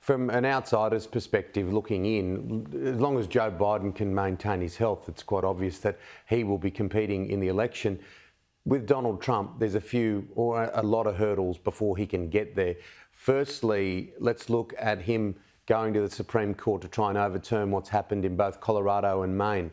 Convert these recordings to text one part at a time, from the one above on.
from an outsider's perspective looking in, as long as Joe Biden can maintain his health, it's quite obvious that he will be competing in the election. With Donald Trump, there's a lot of hurdles before he can get there. Firstly, let's look at him going to the Supreme Court to try and overturn what's happened in both Colorado and Maine.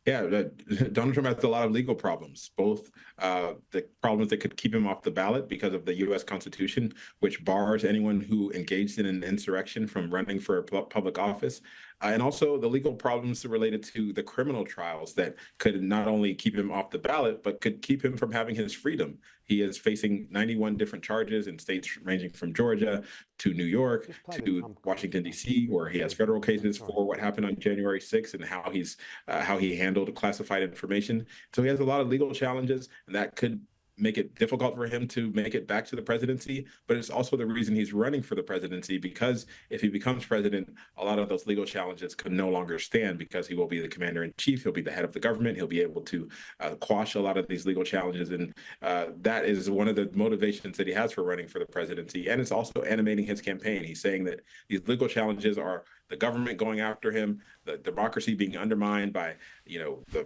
Yeah, Donald Trump has a lot of legal problems, both the problems that could keep him off the ballot because of the U.S. Constitution, which bars anyone who engaged in an insurrection from running for a public office, and also the legal problems related to the criminal trials that could not only keep him off the ballot, but could keep him from having his freedom. He is facing 91 different charges in states ranging from Georgia to New York to Washington, D.C., where he has federal cases for what happened on January 6th and how he handled classified information. So he has a lot of legal challenges, and that could make it difficult for him to make it back to the presidency. But it's also the reason he's running for the presidency, because if he becomes president, a lot of those legal challenges could no longer stand, because he will be the commander in chief. He'll be the head of the government. He'll be able to quash a lot of these legal challenges. And that is one of the motivations that he has for running for the presidency. And it's also animating his campaign. He's saying that these legal challenges are the government going after him, the democracy being undermined by, the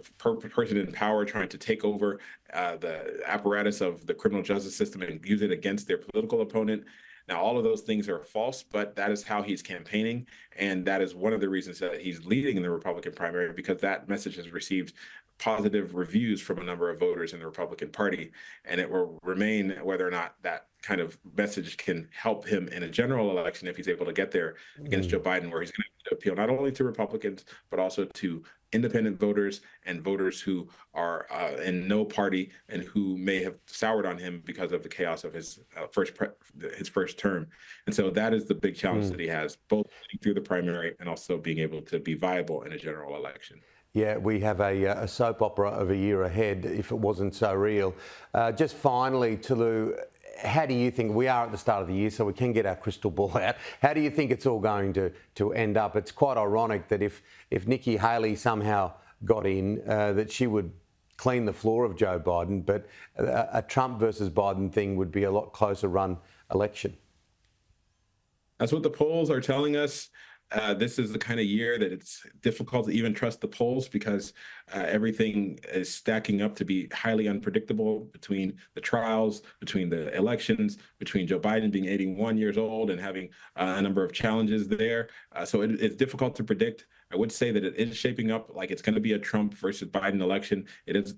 person in power trying to take over the apparatus of the criminal justice system and use it against their political opponent. Now, all of those things are false, but that is how he's campaigning. And that is one of the reasons that he's leading in the Republican primary, because that message has received positive reviews from a number of voters in the Republican Party. And it will remain whether or not that kind of message can help him in a general election, if he's able to get there against Joe Biden, where he's going to appeal not only to Republicans, but also to independent voters and voters who are in no party and who may have soured on him because of the chaos of his first term. And so that is the big challenge that he has, both through the primary and also being able to be viable in a general election. Yeah, we have a soap opera of a year ahead, if it wasn't so real. Just finally, Toluse, how do you think, we are at the start of the year, so we can get our crystal ball out. How do you think it's all going to end up? It's quite ironic that if Nikki Haley somehow got in, that she would clean the floor of Joe Biden, but a Trump versus Biden thing would be a lot closer run election. That's what the polls are telling us. This is the kind of year that it's difficult to even trust the polls, because everything is stacking up to be highly unpredictable between the trials, between the elections, between Joe Biden being 81 years old and having a number of challenges there. So it's difficult to predict. I would say that it is shaping up like it's going to be a Trump versus Biden election.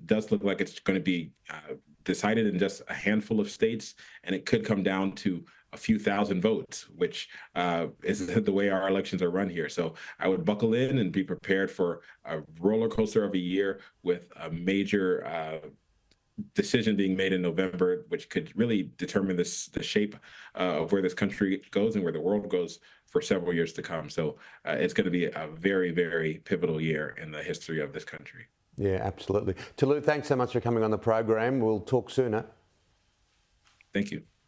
Does look like it's going to be decided in just a handful of states, and it could come down to a few thousand votes, which is the way our elections are run here. So I would buckle in and be prepared for a roller coaster of a year with a major decision being made in November, which could really determine the shape of where this country goes and where the world goes for several years to come. So it's going to be a very, very pivotal year in the history of this country. Yeah, absolutely. Toluse, thanks so much for coming on the program. We'll talk sooner. Thank you.